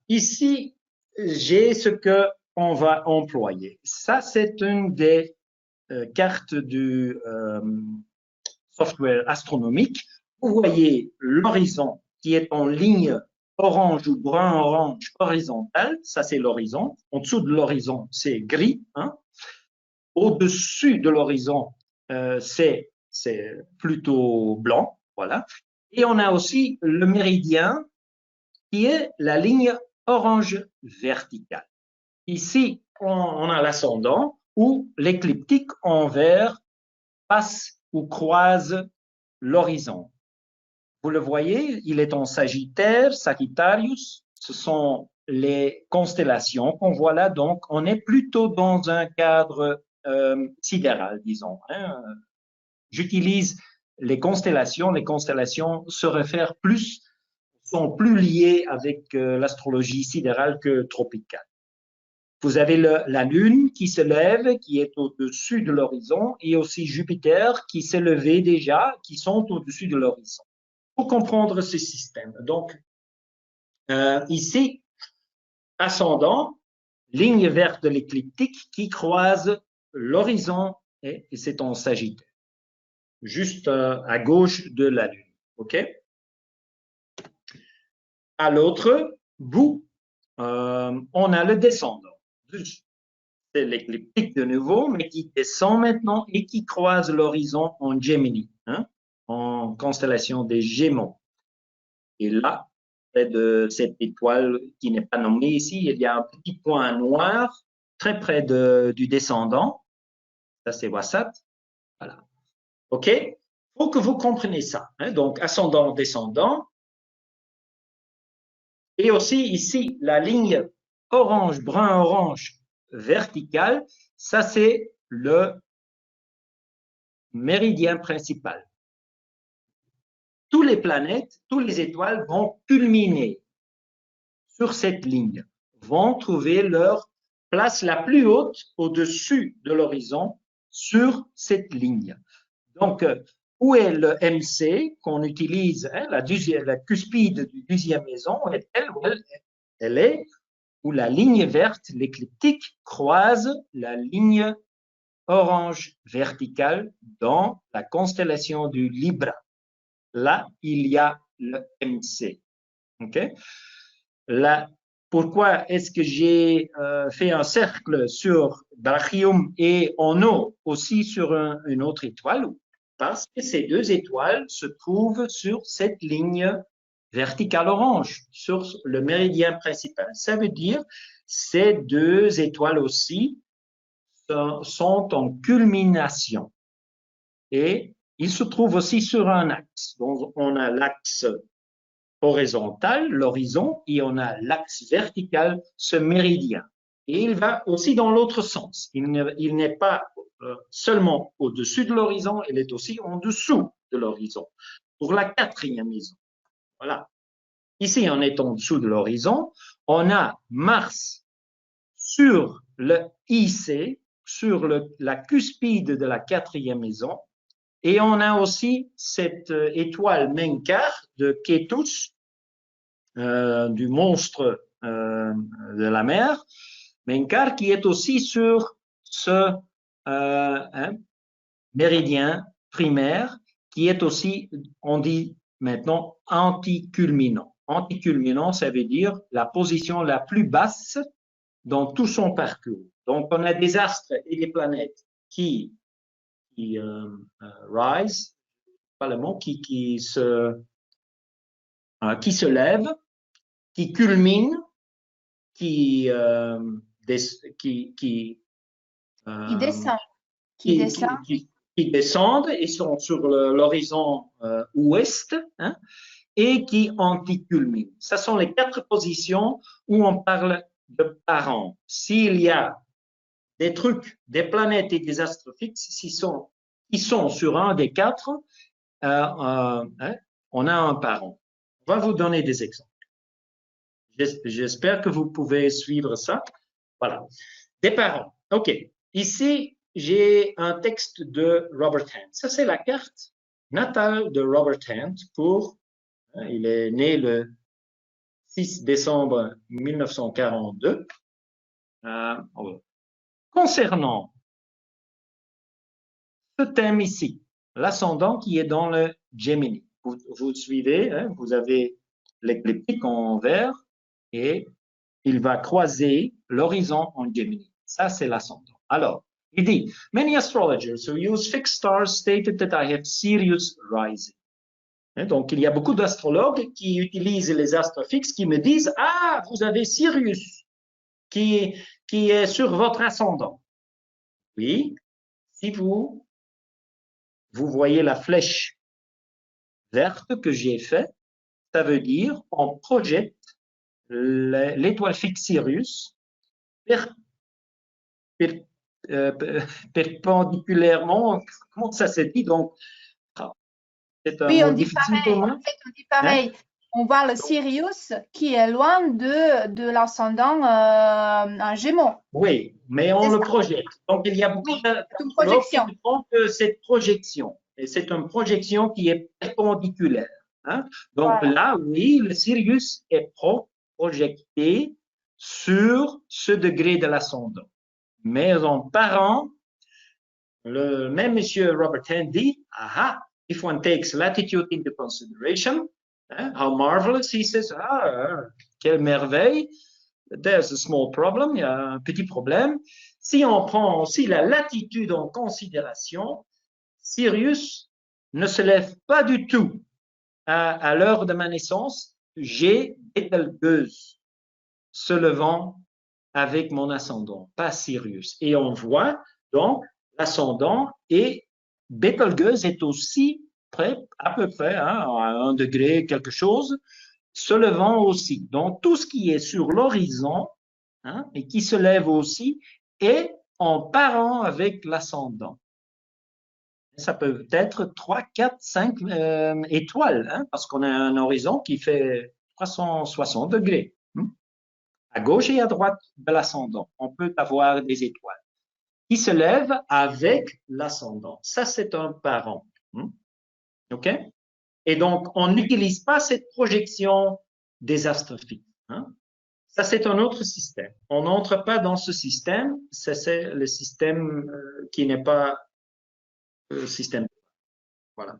ici, j'ai ce que on va employer. Ça, c'est une des cartes du software astronomique. Vous voyez l'horizon qui est en ligne orange ou brun-orange horizontale. Ça, c'est l'horizon. En dessous de l'horizon, c'est gris. Hein. Au-dessus de l'horizon, c'est plutôt blanc. Voilà. Et on a aussi le méridien qui est la ligne orange verticale. Ici, on a l'ascendant où l'écliptique en vert passe ou croise l'horizon. Vous le voyez, il est en Sagittaire, Sagittarius. Ce sont les constellations qu'on voit là. Donc, on est plutôt dans un cadre sidéral, disons. Hein. J'utilise les constellations. Les constellations se réfèrent plus, sont plus liées avec l'astrologie sidérale que tropicale. Vous avez la Lune qui se lève, qui est au-dessus de l'horizon, et aussi Jupiter qui s'est levé déjà, qui sont au-dessus de l'horizon. Pour comprendre ce système. Donc, ici, ascendant, ligne verte de l'écliptique qui croise l'horizon, et c'est en Sagittaire, juste à gauche de la Lune. OK? À l'autre bout, on a le descendant. C'est l'écliptique de nouveau, mais qui descend maintenant et qui croise l'horizon en Gemini, hein, en constellation des Gémeaux. Et là, près de cette étoile qui n'est pas nommée ici, il y a un petit point noir très près du descendant. Ça, c'est Wassat. Voilà. OK? Il faut que vous compreniez ça. Hein? Donc, ascendant, descendant. Et aussi ici, la ligne orange, brun-orange verticale, ça, c'est le méridien principal. Toutes les planètes, toutes les étoiles vont culminer sur cette ligne, vont trouver leur place la plus haute au-dessus de l'horizon sur cette ligne. Donc, où est le MC qu'on utilise, hein, la cuspide du 10e maison, elle est où la ligne verte, l'écliptique, croise la ligne orange verticale dans la constellation du Libra. Là, il y a le MC. Okay? Là, pourquoi est-ce que j'ai fait un cercle sur Brachium et Ono aussi sur une autre étoile? Parce que ces deux étoiles se trouvent sur cette ligne verticale orange, sur le méridien principal. Ça veut dire ces deux étoiles aussi sont en culmination. Et ils se trouvent aussi sur un axe. Donc, on a l'axe horizontal, l'horizon, et on a l'axe vertical, ce méridien. Et il va aussi dans l'autre sens. Il n'est pas seulement au-dessus de l'horizon, il est aussi en dessous de l'horizon. Pour la 4e maison. Voilà. Ici, on est en dessous de l'horizon. On a Mars sur le IC, sur la cuspide de la 4e maison. Et on a aussi cette étoile Menkar de Kétus, du monstre de la mer, Menkar, qui est aussi sur ce méridien primaire, qui est aussi, on dit maintenant, anticulminant. Anticulminant, ça veut dire la position la plus basse dans tout son parcours. Donc, on a des astres et des planètes qui rise, pas le mot, qui se lèvent, qui culminent, qui descend. qui descendent et sont sur l'horizon ouest, hein, et qui anticulminent. Ce sont les 4 positions où on parle de parents. S'il y a des trucs, des planètes et des astres fixes qui sont sur un des 4, hein, on a un parent. On va vous donner des exemples. J'espère que vous pouvez suivre ça. Voilà. Des parents. OK. Ici, j'ai un texte de Robert Hant. Ça, c'est la carte natale de Robert Hant il est né le 6 décembre 1942. Concernant ce thème ici, l'ascendant qui est dans le Gemini. Vous suivez, hein, vous avez l'écliptique en vert et il va croiser l'horizon en Gemini. Ça, c'est l'ascendant. Alors, il dit, many astrologers who use fixed stars stated that I have Sirius rising. Donc, il y a beaucoup d'astrologues qui utilisent les astres fixes qui me disent, ah, vous avez Sirius qui est sur votre ascendant. Oui, si vous voyez la flèche verte que j'ai faite, ça veut dire on projette l'étoile fixe Sirius perpendiculairement. Comment ça se dit? Donc, c'est un mot difficile pour moi. En fait, on dit pareil. Hein? On voit le Sirius qui est loin de l'ascendant en Gémeaux. Oui, mais on le projette. Donc, il y a beaucoup de projection. qui font que cette projection, et c'est une projection qui est perpendiculaire. Hein? Donc voilà. Là, oui, le Sirius est projeté sur ce degré de l'ascendant. Mais en parent, le même monsieur Robert Hahn dit, aha, if one takes latitude into consideration, how marvelous, he says, quelle merveille, there's a small problem, il y a un petit problème. Si on prend aussi la latitude en considération, Sirius ne se lève pas du tout à l'heure de ma naissance, j'ai Bételgeuse se levant avec mon ascendant, pas Sirius. Et on voit donc l'ascendant et Bételgeuse est aussi près, à peu près, à 1 degré quelque chose, se levant aussi. Donc, tout ce qui est sur l'horizon et qui se lève aussi est en parent avec l'ascendant. Ça peut être 3, 4, 5 étoiles, parce qu'on a un horizon qui fait 360 degrés. À gauche et à droite de l'ascendant, on peut avoir des étoiles qui se lèvent avec l'ascendant. Ça, c'est un parent. OK? Et donc, on n'utilise pas cette projection des astres fixes. Ça, c'est un autre système. On n'entre pas dans ce système. C'est le système qui n'est pas le système. Voilà.